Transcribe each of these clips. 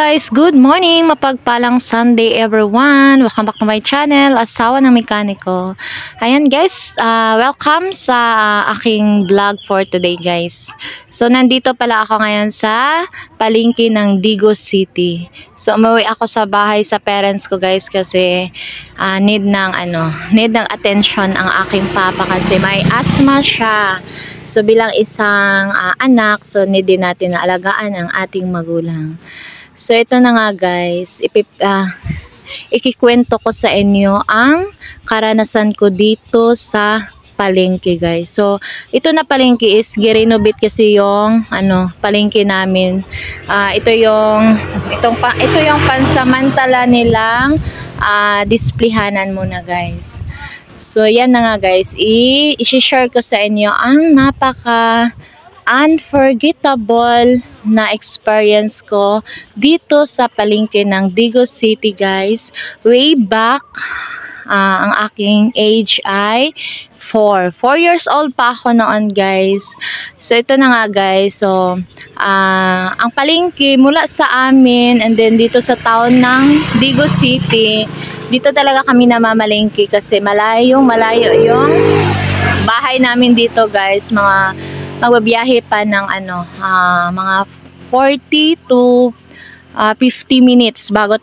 guys, good morning, mapagpalang Sunday everyone. Welcome back to my channel, Asawa ng Mekaniko. Ayan guys, welcome sa aking vlog for today guys. So nandito pala ako ngayon sa palengke ng Digos City. So umuwi ako sa bahay sa parents ko guys kasi need ng attention ang aking papa kasi may asthma siya. So bilang isang anak, so need din natin na alagaan ang ating magulang. So ito na nga guys, ikikwento ko sa inyo ang karanasan ko dito sa palengke guys. So ito na palengke is girenovate kasi yung palengke namin. Ito yung pansamantala nilang displayhanan muna guys. So yan na nga guys, i-share ko sa inyo ang napaka unforgettable na experience ko dito sa palengke ng Digos City guys. Way back, ang aking age ay 4 years old pa ako noon guys. So ito na nga guys, so ang palengke mula sa amin and then dito sa town ng Digos City, dito talaga kami namamalengke kasi malayo yung bahay namin dito guys. Magbabiyahe pa ng mga 40 to 50 minutes bago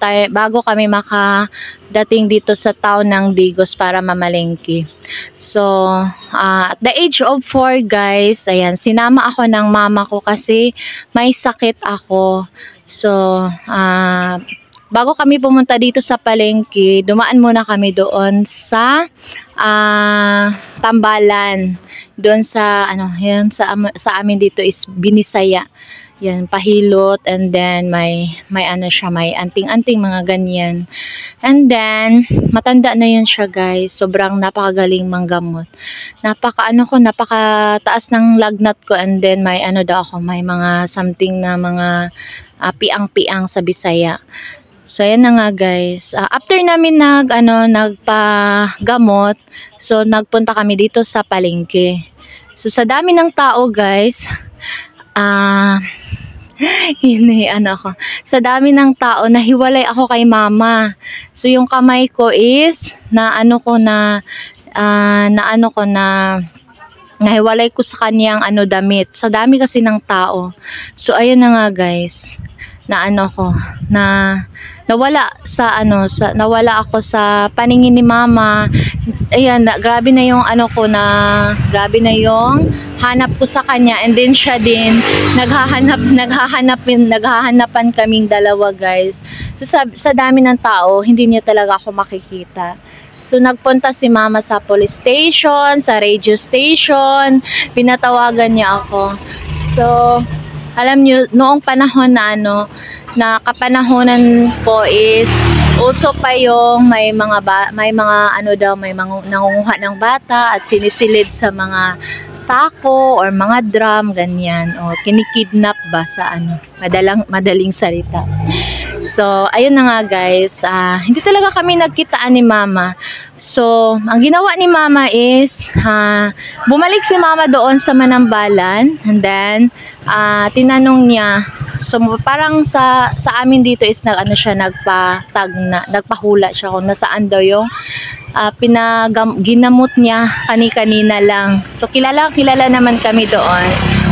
kami makadating dito sa town ng Digos para mamalengke. So at the age of 4 guys, ayan, sinama ako ng mama ko kasi may sakit ako. So bago kami pumunta dito sa palengke, dumaan muna kami doon sa Tambalan. Doon sa sa amin dito is Binisaya. Yan, pahilot, and then may anting-anting mga ganyan. And then matanda na yun siya guys. Sobrang napakagaling manggamot. Napakataas ng lagnat ko, and then may may mga something na mga piang-piang sa Bisaya. So ayan na nga guys. After namin nagpagamot, so nagpunta kami dito sa palengke. So sa dami ng tao guys, sa dami ng tao, nahiwalay ako kay mama. So yung kamay ko is nahiwalay ko sa kanyang damit. Sa dami kasi ng tao. So ayun na nga guys, nawala ako sa paningin ni mama. Ayan, grabe na yung grabe na yung hanap ko sa kanya, and then siya din naghahanapan kaming dalawa guys. So sa dami ng tao, hindi niya talaga ako makikita. So nagpunta si mama sa police station, sa radio station, pinatawagan niya ako. So alam niyo, noong panahon na kapanahonan ko is uso pa yung may mga nangunguha ng bata at sinisilid sa mga sako or mga drum ganyan, o kinikidnap ba sa madaling salita. So ayun na nga guys, hindi talaga kami nagkitaan ni mama. So ang ginawa ni mama is bumalik si mama doon sa Manambalan, and then tinanong niya. So parang sa amin dito is nagpahula siya kung nasaan daw yung ginamot niya kanina lang. So kilala naman kami doon.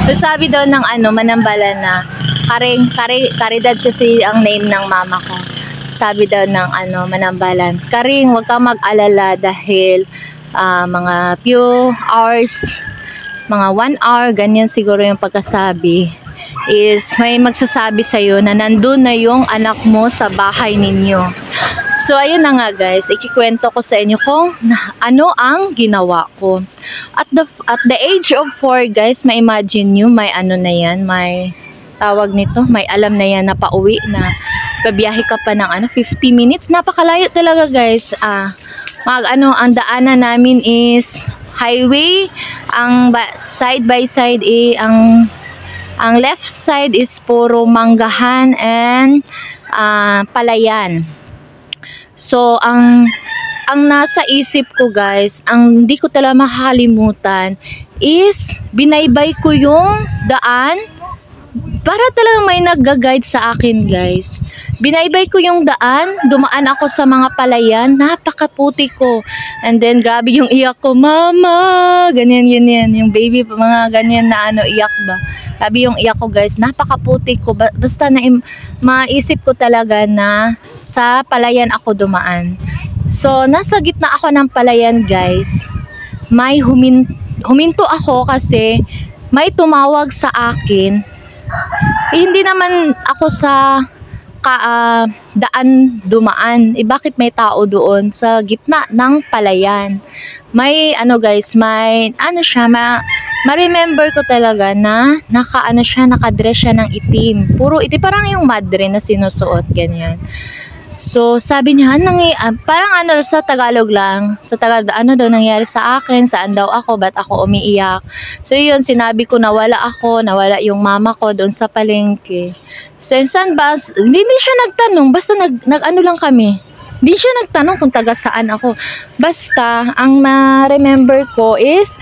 So sabi daw ng Manambalan na Caridad kasi ang name ng mama ko. Sabi daw ng Manambalan, Karing, huwag kang mag-alala dahil mga few hours, mga 1 hour, ganyan siguro yung pagkasabi, is may magsasabi sa'yo na nandun na yung anak mo sa bahay ninyo. So ayun na nga guys, ikikwento ko sa inyo kung ano ang ginawa ko. At the age of 4 guys, ma-imagine nyo, may may tawag nito, may alam na yan na pauwi na babiyahe ka pa ng 50 minutes. Napakalayo talaga guys. Ang daanan namin is highway, ang side by side ang left side is puro manggahan and palayan. So ang nasa isip ko guys, ang hindi ko talaga makakalimutan is binaybay ko yung daan para talagang may nagga-guide sa akin, guys. Binaybay ko yung daan, dumaan ako sa mga palayan, napakaputi ko. And then, grabe yung iyak ko, mama, ganyan, yung baby, mga ganyan na iyak ba. Grabe yung iyak ko, guys, napakaputi ko. Basta maisip ko talaga na sa palayan ako dumaan. So, nasa gitna ako ng palayan, guys. May huminto ako kasi may tumawag sa akin. Hindi naman ako sa daan dumaan. Bakit may tao doon sa gitna ng palayan? May guys, may siya, ma-remember ko talaga na nakadress siya ng itim. Puro itim, parang yung madre na sinusuot, ganyan. So, sabi niya, parang sa Tagalog lang, sa Tagalog, daw nangyari sa akin, saan daw ako, ba't ako umiiyak. So, yun, sinabi ko, nawala yung mama ko doon sa palengke. So, saan ba? Hindi siya nagtanong, basta lang kami. Hindi siya nagtanong kung taga saan ako. Basta, ang ma-remember ko is,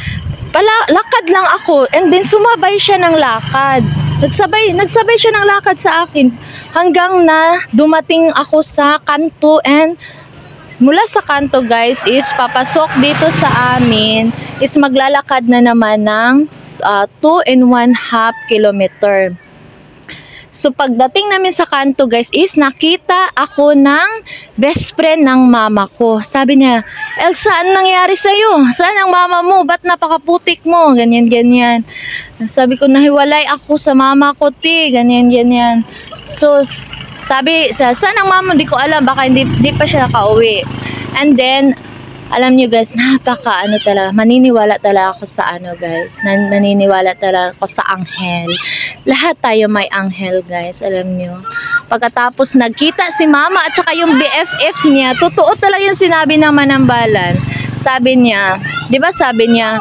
lakad lang ako, and then sumabay siya ng lakad. Nagsabay siya ng lakad sa akin hanggang na dumating ako sa kanto, and mula sa kanto, guys, is papasok dito sa amin is maglalakad na naman ng 2.5 kilometer. So, pagdating namin sa kanto, guys, is nakita ako ng best friend ng mama ko. Sabi niya, Elsa, ano nangyari sa'yo? Saan ang mama mo? Ba't napakaputik mo? Ganyan, ganyan. Sabi ko, nahiwalay ako sa mama ko, ti. Ganyan, ganyan. So, sabi, saan ang mama? Hindi ko alam. Baka hindi pa siya nakauwi. And then, alam niyo, guys, talaga, maniniwala talaga ako sa guys. Maniniwala talaga ako sa anghel. Lahat tayo may anghel, guys, alam niyo. Pagkatapos nagkita si mama at saka yung BFF niya, totoo talaga yung sinabi ng Manambalan. Sabi niya, di ba sabi niya,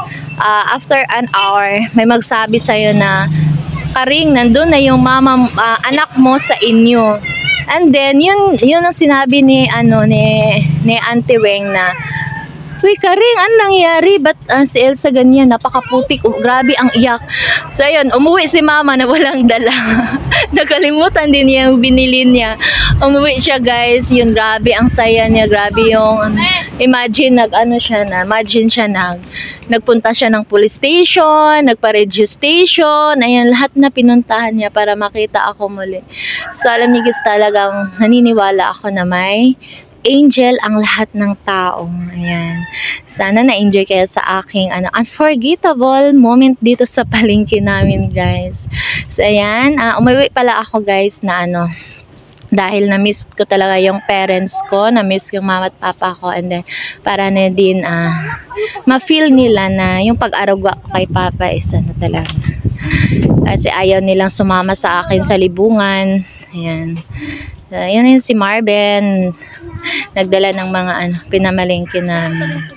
after an hour, may magsabi sa'yo na, Karing, nandun na yung anak mo sa inyo. And then, yun ang sinabi ni Auntie Weng na, uy, Karing, anong nangyari? Ba't si Elsa ganyan? Napakaputik. Grabe ang iyak. So, ayun, umuwi si mama na walang dala. Nakalimutan din niya yung binili niya. Umuwi siya, guys. Yun, grabe ang saya niya. Grabe yung, imagine, nagpunta siya ng police station, nagpa-radio station. Ayan, lahat na pinuntahan niya para makita ako muli. So, alam niyo, guys, talagang naniniwala ako na may angel ang lahat ng tao. Ayan. Sana na-enjoy kayo sa aking unforgettable moment dito sa palengke namin, guys. So, ayan. Umuwi pala ako, guys, na dahil na-miss ko talaga yung parents ko, na-miss yung mama at papa ko, and then, para na din, ma-feel nila na yung pag-aruga ko kay papa isa na talaga. Kasi ayaw nilang sumama sa akin sa libungan. Ayan. So, yun yung si Marvin. Nagdala ng mga pinamalengke namin.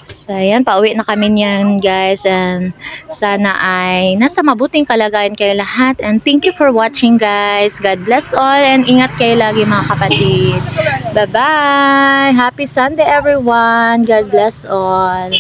So, ayan, pauwi na kami niyan, guys. And sana ay nasa mabuting kalagayan kayo lahat. And thank you for watching, guys. God bless all. And ingat kayo lagi, mga kapatid. Bye-bye. Happy Sunday, everyone. God bless all.